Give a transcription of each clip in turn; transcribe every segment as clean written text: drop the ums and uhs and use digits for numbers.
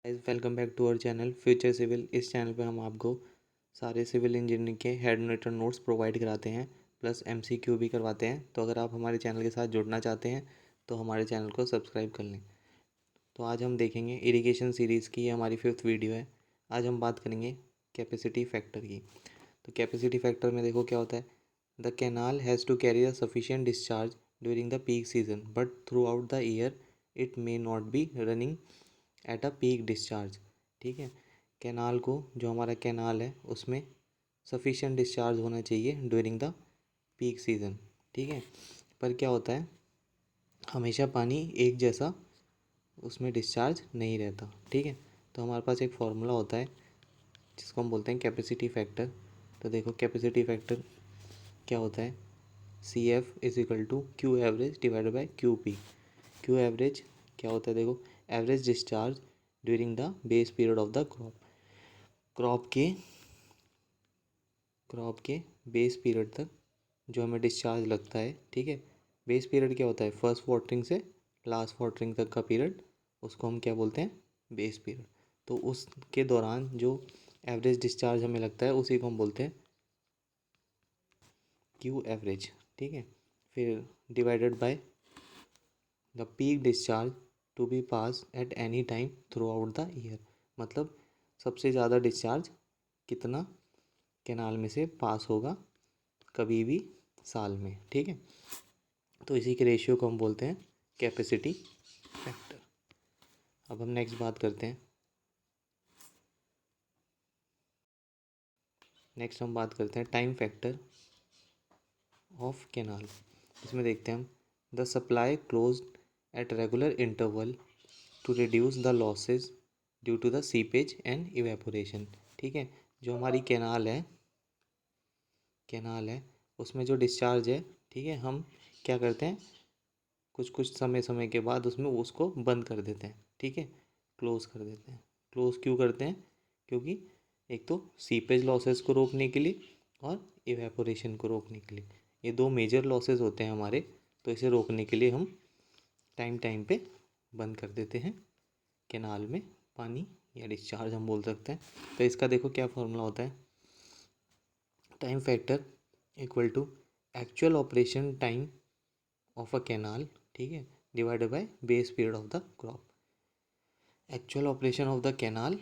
Guys welcome back to our channel Future Civil. इस channel पे हम आपको सारे सिविल इंजीनियरिंग के हैंड रिटन नोट्स प्रोवाइड कराते हैं, प्लस एमसीक्यू भी करवाते हैं। तो अगर आप हमारे चैनल के साथ जुड़ना चाहते हैं तो हमारे चैनल को सब्सक्राइब कर लें। तो आज हम देखेंगे इरिगेशन सीरीज़ की, ये हमारी 5th वीडियो है। आज हम बात करेंगे कैपेसिटी फैक्टर की। तो कैपेसिटी फैक्टर में देखो क्या होता है। The canal has to carry a sufficient discharge during the peak season but throughout the year it may not be running at a peak discharge. ठीक है, कैनाल को, जो हमारा कैनाल है उसमें सफिशिएंट डिस्चार्ज होना चाहिए ड्यूरिंग द पीक सीज़न। ठीक है, पर क्या होता है, हमेशा पानी एक जैसा उसमें डिस्चार्ज नहीं रहता। ठीक है, तो हमारे पास एक फार्मूला होता है जिसको हम बोलते हैं कैपेसिटी फैक्टर। तो देखो कैपेसिटी फैक्टर क्या होता है, C F is equal to Q average divided by Q P. Q average क्या होता है, देखो average discharge during the base period of the crop. Crop के क्रॉप के बेस पीरियड तक जो हमें डिस्चार्ज लगता है। ठीक है, बेस पीरियड क्या होता है, फर्स्ट वाटरिंग से लास्ट वाटरिंग तक का पीरियड, उसको हम क्या बोलते हैं, बेस पीरियड। तो उसके दौरान जो एवरेज डिस्चार्ज हमें लगता है उसी को हम बोलते हैं क्यू एवरेज। ठीक है, फिर divided by the peak discharge to be pass at any time throughout the year. मतलब सबसे ज़्यादा डिस्चार्ज कितना कैनाल में से पास होगा कभी भी साल में। ठीक है, तो इसी के रेशियो को हम बोलते हैं कैपेसिटी फैक्टर। अब हम नेक्स्ट बात करते हैं, नेक्स्ट हम बात करते हैं टाइम फैक्टर ऑफ कैनाल। इसमें देखते हैं हम, the supply close at regular interval to reduce the losses due to the seepage and evaporation. ठीक है, जो हमारी कैनाल है उसमें जो डिस्चार्ज है, ठीक है, हम क्या करते हैं, कुछ कुछ समय के बाद उसमें उसको बंद कर देते हैं। ठीक है, क्लोज कर देते हैं। क्लोज क्यों करते हैं, क्योंकि एक तो सीपेज लॉसेस को रोकने के लिए और इवेपोरेशन को रोकने के लिए, ये दो मेजर लॉसेस होते हैं हमारे। तो इसे रोकने के लिए हम टाइम टाइम पे बंद कर देते हैं कैनाल में पानी, या डिस्चार्ज हम बोल सकते हैं। तो इसका देखो क्या फॉर्मूला होता है, time factor equal to actual operation time of a canal, ठीक है, divided by base period of the crop. Actual operation of the canal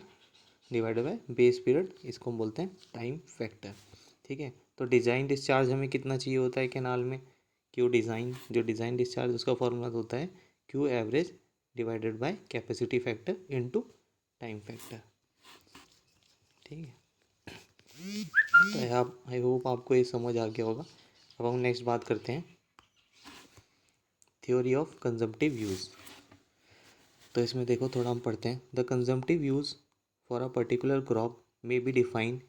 divided by base period, इसको हम बोलते हैं टाइम फैक्टर। ठीक है, तो डिज़ाइन डिस्चार्ज हमें कितना चाहिए होता है कैनाल में, क्यू डिज़ाइन, जो डिज़ाइन डिस्चार्ज उसका फॉर्मूला होता है Q average divided by capacity factor into time factor. ठीक है, तो आप, आई होप आपको ये समझ आ गया होगा। अब हम नेक्स्ट बात करते हैं थ्योरी ऑफ कंजम्पटिव यूज़। तो इसमें देखो थोड़ा हम पढ़ते हैं, the consumptive use for a particular crop may be defined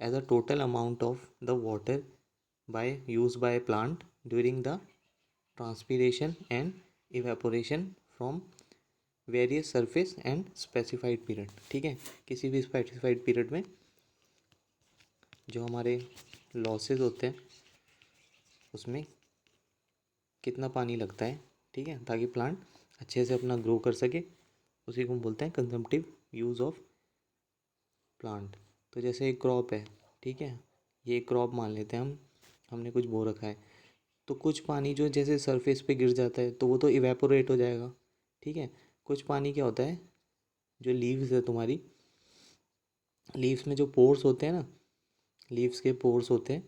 as a total amount of the water by use by plant during the transpiration and evaporation from various surface and specified period. ठीक है, किसी भी specified period में जो हमारे losses होते हैं उसमें कितना पानी लगता है, ठीक है, ताकि प्लांट अच्छे से अपना ग्रो कर सके, उसी को हम बोलते हैं कंजम्पटिव यूज़ ऑफ प्लांट। तो जैसे एक क्रॉप है, ठीक है, ये एक क्रॉप मान लेते हैं हम, हमने कुछ बो रखा है, तो कुछ पानी जो जैसे सरफेस पे गिर जाता है तो वो तो इवेपोरेट हो जाएगा। ठीक है, कुछ पानी क्या होता है, जो लीव्स है तुम्हारी, लीव्स में जो पोर्स होते हैं ना, लीव्स के पोर्स होते हैं,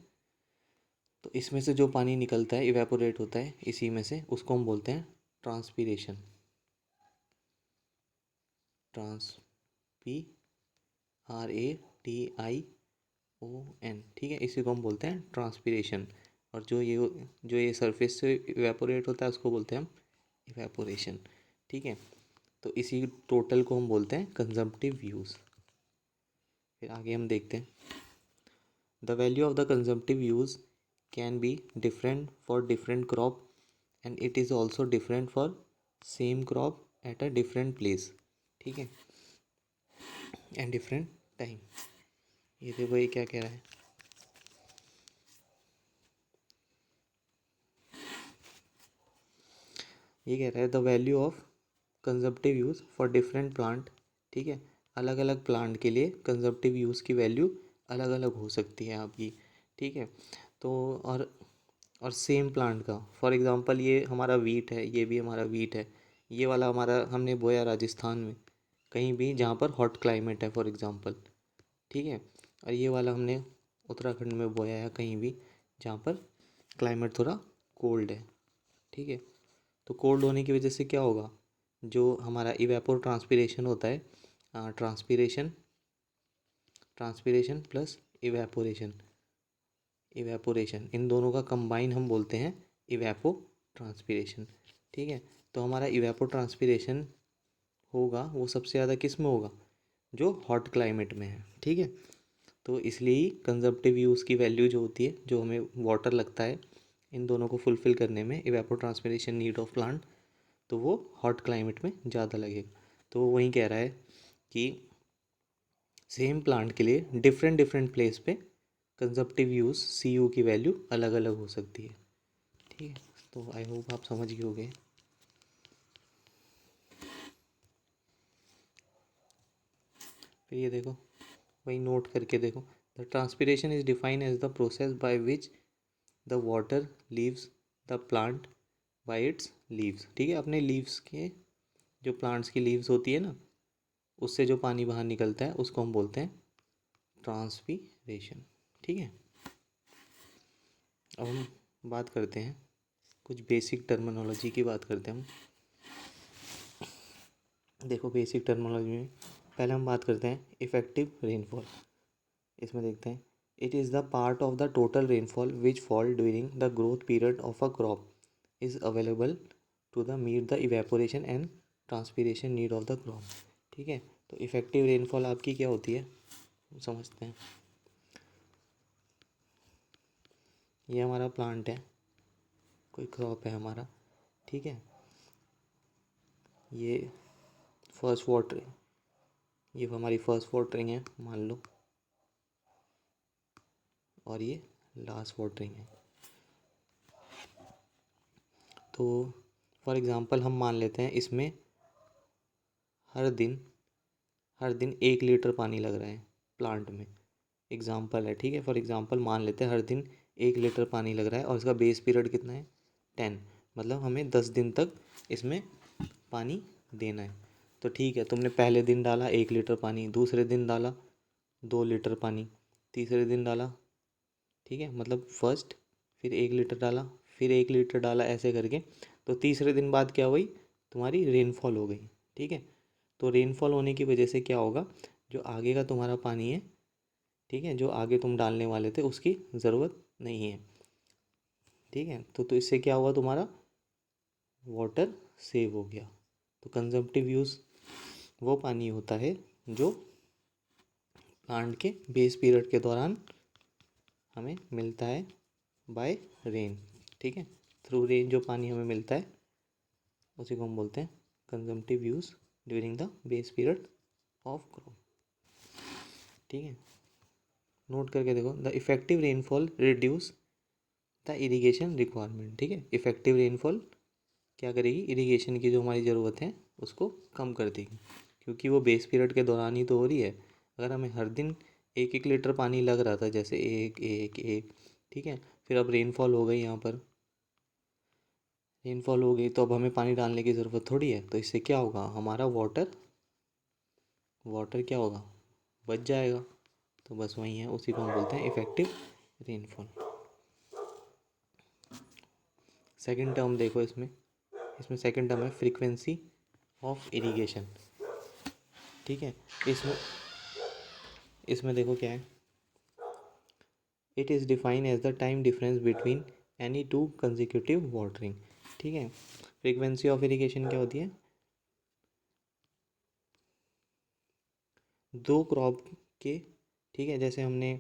तो इसमें से जो पानी निकलता है इवेपोरेट होता है इसी में से, उसको हम बोलते हैं transpiration. Transpi R A T I O N, ठीक है, इसी को हम बोलते हैं ट्रांसपीरेशन। और जो ये सरफेस से इवेपोरेट होता है उसको बोलते हैं हम इवेपोरेशन। ठीक है, तो इसी टोटल को हम बोलते हैं कंजम्पटिव यूज़। फिर आगे हम देखते हैं, the value of the consumptive use can be different for different crop and it is also different for same crop at a different place. ठीक है, एंड डिफरेंट टाइम। ये देखो ये क्या कह रहा है, ये कह रहा है the value of consumptive use for different plant, ठीक है, अलग अलग प्लांट के लिए कंजप्टिव यूज़ की वैल्यू अलग अलग हो सकती है आपकी, ठीक है। तो और सेम प्लांट का, फॉर एग्ज़ाम्पल ये हमारा वीट है, ये भी हमारा वीट है, ये वाला हमारा हमने बोया राजस्थान में, कहीं भी जहाँ पर हॉट क्लाइमेट है फॉर एग्ज़ाम्पल, ठीक है। और ये वाला हमने उत्तराखंड में बोया है कहीं भी जहाँ पर क्लाइमेट थोड़ा कोल्ड है, ठीक है। तो कोल्ड होने की वजह से क्या होगा, जो हमारा इवेपोर ट्रांसपीरेशन होता है, transpiration transpiration plus evaporation, evaporation इन दोनों का कंबाइन हम बोलते हैं इवेपो ट्रांसपीरेशन, ठीक है। तो हमारा इवेपो ट्रांसपीरेशन होगा वो सबसे ज़्यादा किस में होगा, जो हॉट क्लाइमेट में है, ठीक है। तो इसलिए ही कंजप्टिव यूज़ की वैल्यू जो होती है, जो हमें वाटर लगता है इन दोनों को फुलफ़िल करने में, इवेपो ट्रांसपीरेशन नीड ऑफ प्लांट, तो वो हॉट क्लाइमेट में ज़्यादा लगेगा। तो वो वहीं कह रहा है कि सेम प्लांट के लिए डिफरेंट डिफरेंट प्लेस पे कंजप्टिव यूज़ सी यू की वैल्यू अलग अलग हो सकती है, ठीक है। तो आई होप आप समझ गए होंगे। फिर ये देखो, वही नोट करके देखो, the transpiration is defined as the process by which the water leaves the plant by its leaves, ठीक है। अपने लीव्स के, जो प्लांट्स की लीव्स होती है ना, उससे जो पानी बाहर निकलता है उसको हम बोलते हैं ट्रांसपीरेशन, ठीक है। अब हम बात करते हैं कुछ बेसिक टर्मिनोलॉजी की, बात करते हैं हम। देखो बेसिक टर्मिनोलॉजी में पहले हम बात करते हैं इफ़ेक्टिव रेनफॉल। इसमें देखते हैं, it is the part of the total rainfall which fall during the growth period of a crop is available to the meet the evaporation and transpiration need of the crop, ठीक है। तो effective rainfall आपकी क्या होती है, समझते हैं। ये हमारा प्लांट है, कोई क्रॉप है हमारा, ठीक है। ये फर्स्ट वाटरिंग, ये हमारी फर्स्ट वाटरिंग है मान लो, और ये लास्ट वाटरिंग है। तो फॉर एग्ज़ाम्पल हम मान लेते हैं इसमें हर दिन 1 लीटर पानी लग रहा है प्लांट में, एग्ज़ाम्पल है, ठीक है। फॉर एग्ज़ाम्पल मान लेते हैं हर दिन 1 लीटर पानी लग रहा है और इसका बेस पीरियड कितना है 10, मतलब हमें 10 दिन तक इसमें पानी देना है। तो ठीक है, तुमने पहले दिन डाला 1 लीटर पानी, दूसरे दिन डाला 2 लीटर पानी, तीसरे दिन डाला, ठीक है, मतलब फर्स्ट, फिर 1 लीटर डाला, फिर 1 लीटर डाला, ऐसे करके। तो तीसरे दिन बाद क्या हुई, तुम्हारी रेनफॉल हो गई, ठीक है। तो रेनफॉल होने की वजह से क्या होगा, जो आगे का तुम्हारा पानी है, ठीक है, जो आगे तुम डालने वाले थे उसकी ज़रूरत नहीं है, ठीक है। तो इससे क्या हुआ, तुम्हारा वाटर सेव हो गया। तो कंजम्पटिव यूज़ वो पानी होता है जो प्लांट के बेस पीरियड के दौरान हमें मिलता है बाय रेन, ठीक है। थ्रू रेन जो पानी हमें मिलता है उसी को हम बोलते हैं consumptive use during the base period of crop, ठीक है। नोट करके देखो, the effective rainfall reduce the irrigation requirement, ठीक है। इफेक्टिव रेनफॉल क्या करेगी, इरीगेशन की जो हमारी ज़रूरत है उसको कम कर देगी, क्योंकि वो बेस पीरियड के दौरान ही तो हो रही है। अगर हमें हर दिन 1 1 लीटर पानी लग रहा था, जैसे एक एक एक, ठीक है, फिर अब रेनफॉल हो गई, यहाँ पर रेनफॉल हो गई तो अब हमें पानी डालने की ज़रूरत थोड़ी है। तो इससे क्या होगा, हमारा वाटर वाटर क्या होगा, बच जाएगा। तो बस वही है, उसी को हम बोलते हैं इफ़ेक्टिव रेनफॉल। सेकंड टर्म देखो, इसमें इसमें सेकंड टर्म है फ्रीक्वेंसी ऑफ इरिगेशन, ठीक है। इसमें इसमें देखो क्या है, it is defined as the time difference between any two consecutive watering, ठीक है। फ्रीक्वेंसी ऑफ इरिगेशन क्या होती है, दो क्रॉप के, ठीक है, जैसे हमने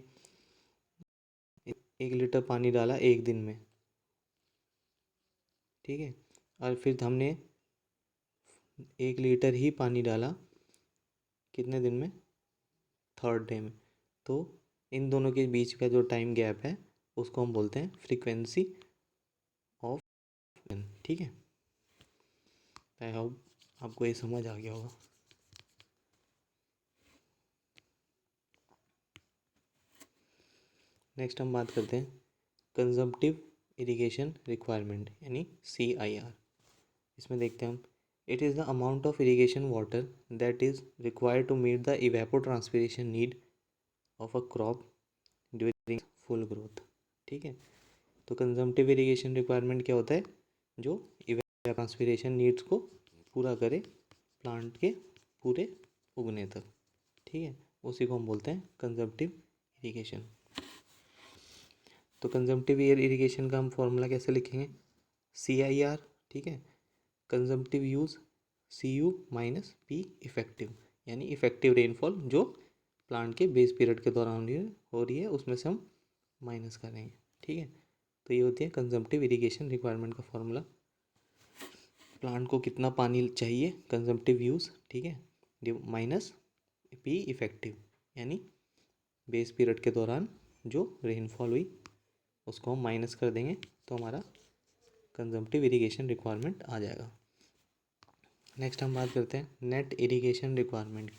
1 लीटर पानी डाला एक दिन में, ठीक है, और फिर हमने 1 लीटर ही पानी डाला कितने दिन में, थर्ड डे में। तो इन दोनों के बीच का जो टाइम गैप है उसको हम बोलते हैं फ्रीक्वेंसी ऑफ, ठीक है। आई होप आपको ये समझ आ गया होगा। नेक्स्ट हम बात करते हैं कंजम्पटिव इरिगेशन रिक्वायरमेंट यानी CIR। इसमें देखते हैं हम, it is the amount of irrigation water that is required to meet the evapotranspiration need of a crop during full growth. ठीक है, तो कंजम्पटिव इरिगेशन रिक्वायरमेंट क्या होता है, जो इवेपोट्रांसपिरेशन नीड्स को पूरा करे प्लांट के पूरे उगने तक। ठीक है, उसी को हम बोलते हैं कंजम्पटिव इरिगेशन। तो कंजम्पटिव इरिगेशन का हम फॉर्मूला कैसे लिखेंगे, CIR। ठीक है, consumptive use CU minus P effective, यानी इफेक्टिव रेनफॉल जो प्लांट के बेस पीरियड के दौरान हो रही है उसमें से हम माइनस करेंगे। ठीक है, तो ये होती है कंजम्पटिव इरिगेशन रिक्वायरमेंट का फॉर्मूला। प्लांट को कितना पानी चाहिए, कंजम्पटिव यूज़, ठीक है, माइनस P इफेक्टिव, यानी बेस पीरियड के दौरान जो रेनफॉल हुई उसको हम माइनस कर देंगे तो हमारा कंजम्पटिव इरिगेशन रिक्वायरमेंट आ जाएगा। नेक्स्ट हम बात करते हैं नेट इरिगेशन रिक्वायरमेंट।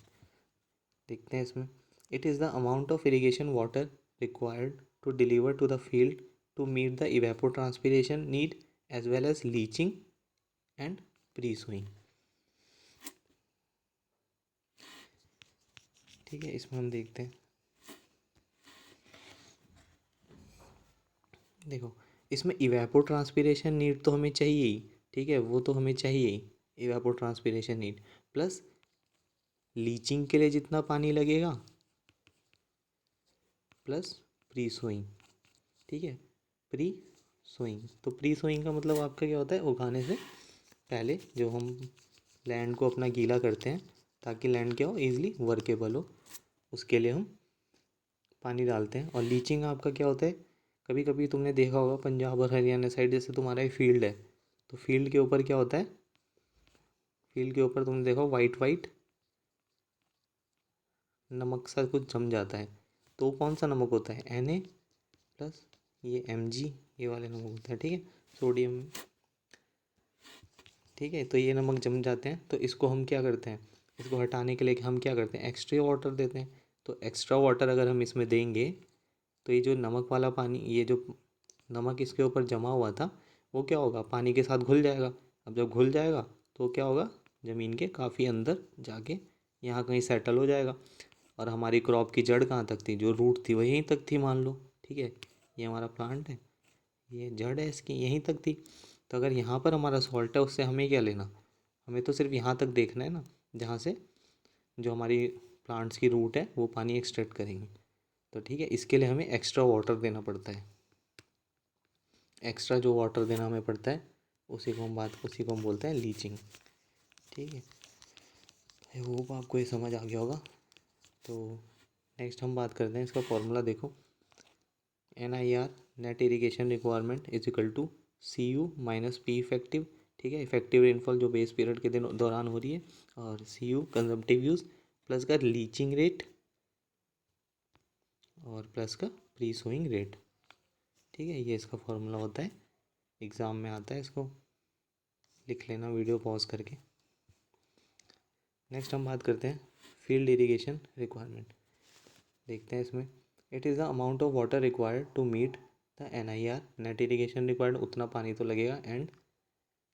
देखते हैं इसमें, it is the amount of irrigation water required to deliver to the field to meet the evapotranspiration need as well as leaching and pre sowing. ठीक है, इसमें हम देखते हैं, देखो इसमें इवेपोट्रांसपिरेशन नीड तो हमें चाहिए ही। ठीक है, वो तो हमें चाहिए ही, इवेपोट्रांसपिरेशन नीड प्लस लीचिंग के लिए जितना पानी लगेगा प्लस प्री सोइंग। ठीक है, प्री सोइंग, तो प्री सोइंग का मतलब आपका क्या होता है, उगाने से पहले जो हम लैंड को अपना गीला करते हैं ताकि लैंड क्या हो, ईजिली वर्केबल हो, उसके लिए हम पानी डालते हैं। और लीचिंग आपका क्या होता है, कभी कभी तुमने देखा होगा पंजाब और हरियाणा साइड, जैसे तुम्हारा ये फील्ड है तो फील्ड के ऊपर क्या होता है, फील्ड के ऊपर तुमने देखा वाइट वाइट नमक सा कुछ जम जाता है, तो कौन सा नमक होता है, Na प्लस ये Mg, ये वाले नमक होते हैं। ठीक है, सोडियम। ठीक है, तो ये नमक जम जाते हैं, तो इसको हम क्या करते हैं, इसको हटाने के लिए हम क्या करते हैं, एक्स्ट्रा वाटर देते हैं। तो एक्स्ट्रा वाटर अगर हम इसमें देंगे तो ये जो नमक वाला पानी, ये जो नमक इसके ऊपर जमा हुआ था वो क्या होगा, पानी के साथ घुल जाएगा। अब जब घुल जाएगा तो क्या होगा, ज़मीन के काफ़ी अंदर जाके यहाँ कहीं सेटल हो जाएगा। और हमारी क्रॉप की जड़ कहाँ तक थी, जो रूट थी वो यहीं तक थी मान लो। ठीक है, ये हमारा प्लांट है, ये जड़ है इसकी यहीं तक थी। तो अगर यहाँ पर हमारा सॉल्ट है उससे हमें क्या लेना, हमें तो सिर्फ यहाँ तक देखना है ना, जहाँ से जो हमारी प्लांट्स की रूट है वो पानी एक्सट्रैक्ट करेंगे। तो ठीक है, इसके लिए हमें एक्स्ट्रा वाटर देना पड़ता है। एक्स्ट्रा जो वाटर देना हमें पड़ता है उसी को हम बोलते हैं लीचिंग। ठीक है, आई होप आपको ये समझ आ गया होगा। तो नेक्स्ट हम बात करते हैं इसका फॉर्मूला। देखो, NIR net irrigation requirement is equal to CU minus P effective. ठीक है, इफेक्टिव रेनफॉल जो बेस पीरियड के दौरान हो रही है, और CU कंजम्पटिव यूज़ प्लस का लीचिंग रेट और प्लस का प्री सोइंग रेट। ठीक है, ये इसका फॉर्मूला होता है, एग्ज़ाम में आता है, इसको लिख लेना वीडियो पॉज करके। नेक्स्ट हम बात करते हैं फील्ड इरिगेशन रिक्वायरमेंट। देखते हैं इसमें, it is the amount of water required to meet the NIR net irrigation required, उतना पानी तो लगेगा, and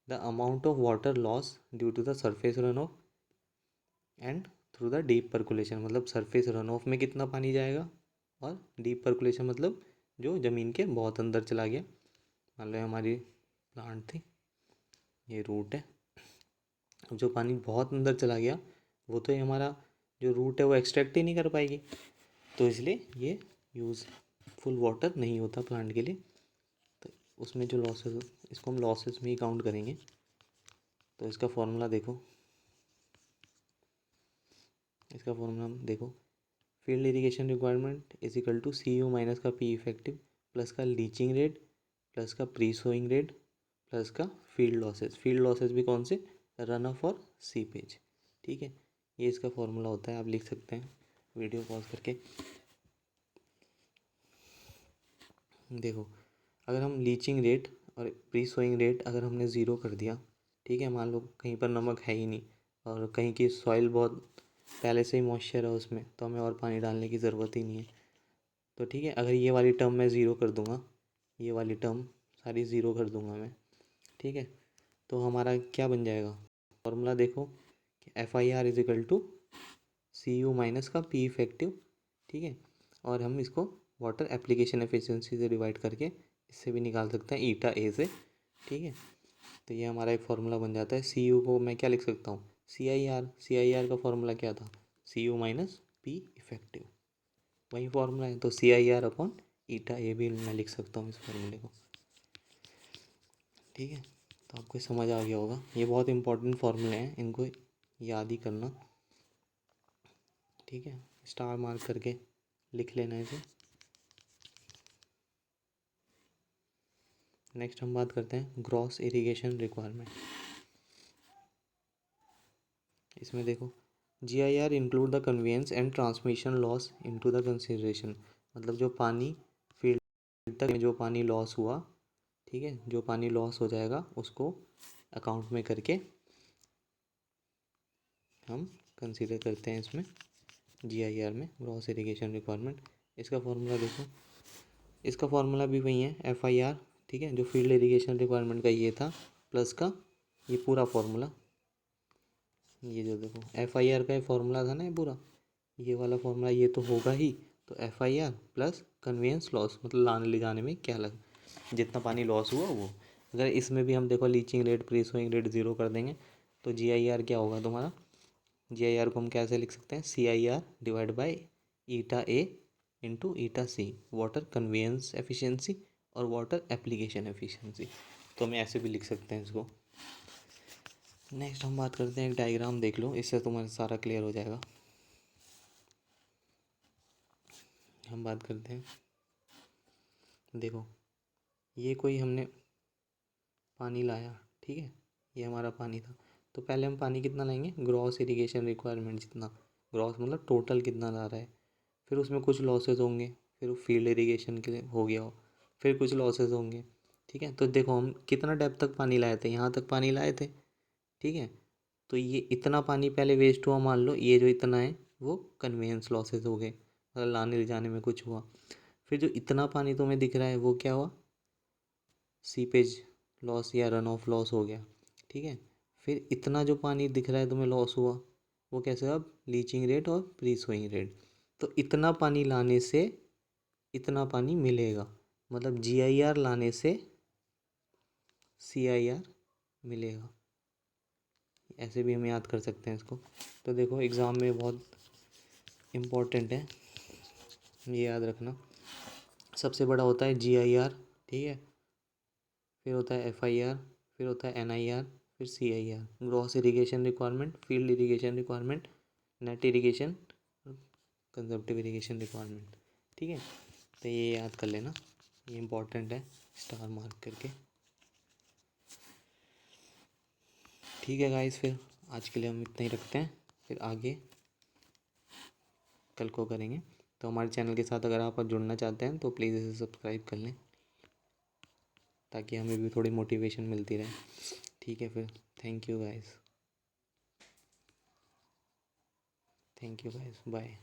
the amount of water loss due to the surface run off and through the deep percolation, मतलब surface run off में कितना पानी जाएगा, और डीप पर्कुलेशन मतलब जो ज़मीन के बहुत अंदर चला गया। मान लो हमारी प्लांट थी, ये रूट है, जो पानी बहुत अंदर चला गया वो तो ये हमारा जो रूट है वो एक्सट्रैक्ट ही नहीं कर पाएगी, तो इसलिए ये यूज़फुल वाटर नहीं होता प्लांट के लिए। तो उसमें जो लॉसेस, इसको हम लॉसेस में ही काउंट करेंगे। तो इसका फॉर्मूला देखो, इसका फॉर्मूला देखो, field irrigation requirement is equal to CU minus का P इफेक्टिव प्लस का लीचिंग रेट प्लस का प्री सोइंग रेट प्लस का फील्ड लॉसेस। फील्ड लॉसेस भी कौन से, रन ऑफ और सीपेज। ठीक है, ये इसका फॉर्मूला होता है, आप लिख सकते हैं वीडियो पॉज करके। देखो, अगर हम लीचिंग रेट और प्री सोइंग रेट अगर हमने ज़ीरो कर दिया, ठीक है, मान लो कहीं पर नमक है ही नहीं और कहीं की सॉइल बहुत पहले से ही मॉइस्चर है उसमें, तो हमें और पानी डालने की ज़रूरत ही नहीं है, तो ठीक है, अगर ये वाली टर्म मैं ज़ीरो कर दूँगा, ये वाली टर्म सारी ज़ीरो कर दूँगा मैं, ठीक है, तो हमारा क्या बन जाएगा फॉर्मूला देखो कि FIR is equal to CU minus का P इफेक्टिव, ठीक है, और हम इसको वाटर एप्लीकेशन एफिशिएंसी से डिवाइड करके इससे भी निकाल सकते हैं ईटा ए से, ठीक है। तो ये हमारा एक फार्मूला बन जाता है। CU को मैं क्या लिख सकता हूँ, CIR का फार्मूला क्या था, CU माइनस P इफेक्टिव, वही फार्मूला है। तो CIR अपॉन ईटा ए भी मैं लिख सकता हूँ इस फार्मूले को, ठीक है। तो आपको समझ आ गया होगा, ये बहुत इंपॉर्टेंट फार्मूले हैं, इनको याद ही करना, ठीक है। स्टार मार्क करके लिख लेना है इसे। नेक्स्ट हम बात करते हैं ग्रॉस इरिगेशन रिक्वायरमेंट। इसमें देखो GIR include the conveyance and transmission loss into the consideration, मतलब जो पानी फील्ड तक में जो पानी लॉस हुआ, ठीक है, जो पानी लॉस हो जाएगा उसको अकाउंट में करके हम कंसीडर करते हैं इसमें GIR में ग्रॉस इरिगेशन रिक्वायरमेंट। इसका फॉर्मूला देखो, इसका फॉर्मूला भी वही है FIR, ठीक है, जो फील्ड इरिगेशन रिक्वायरमेंट का ये था, प्लस का ये पूरा फॉर्मूला, ये जो देखो FIR का ये फॉर्मूला था ना, ये पूरा ये वाला फॉर्मूला ये तो होगा ही। तो FIR प्लस कन्वेंस लॉस, मतलब लाने ले जाने में क्या लगा, जितना पानी लॉस हुआ वो, अगर इसमें भी हम देखो leaching rate pre sowing rate zero कर देंगे तो GIR क्या होगा तुम्हारा, GIR को हम कैसे लिख सकते हैं, CIR divide by eta A into eta C, water conveyance efficiency और वाटर एप्लीकेशन एफिशिएंसी। तो हम ऐसे भी लिख सकते हैं इसको। नेक्स्ट हम बात करते हैं, एक डायग्राम देख लो, इससे तुम्हारा सारा क्लियर हो जाएगा। हम बात करते हैं, देखो ये कोई हमने पानी लाया, ठीक है, ये हमारा पानी था। तो पहले हम पानी कितना लाएंगे, ग्रॉस इरिगेशन रिक्वायरमेंट जितना, ग्रॉस मतलब टोटल कितना ला रहा है, फिर उसमें कुछ लॉसेस होंगे, फिर फील्ड इरिगेशन के लिए हो गया हो, फिर कुछ लॉसेस होंगे, ठीक है। तो देखो हम कितना डेप्थ तक पानी लाए थे, यहाँ तक पानी लाए थे, ठीक है। तो ये इतना पानी पहले वेस्ट हुआ, मान लो ये जो इतना है वो कन्वेंस लॉसेस हो गए, मतलब लाने ले जाने में कुछ हुआ। फिर जो इतना पानी तुम्हें दिख रहा है वो क्या हुआ, सीपेज लॉस या रन ऑफ लॉस हो गया, ठीक है। फिर इतना जो पानी दिख रहा है तुम्हें लॉस हुआ, वो कैसे, अब लीचिंग रेट और प्री सोइंग रेट। तो इतना पानी लाने से इतना पानी मिलेगा, मतलब GIR लाने से CIR मिलेगा, ऐसे भी हम याद कर सकते हैं इसको। तो देखो एग्ज़ाम में बहुत इम्पोर्टेंट है, ये याद रखना। सबसे बड़ा होता है GIR, ठीक है, फिर होता है FIR, फिर होता है NIR, फिर CIR, gross irrigation requirement, field irrigation requirement, net irrigation, consumptive irrigation requirement, ठीक है। तो ये याद कर लेना, ये इंपॉर्टेंट है, स्टार मार्क करके। ठीक है गाइस, फिर आज के लिए हम इतना ही रखते हैं, फिर आगे कल को करेंगे। तो हमारे चैनल के साथ अगर आप जुड़ना चाहते हैं तो प्लीज़ इसे सब्सक्राइब कर लें, ताकि हमें भी थोड़ी मोटिवेशन मिलती रहे, ठीक है। फिर थैंक यू गाइस, बाय।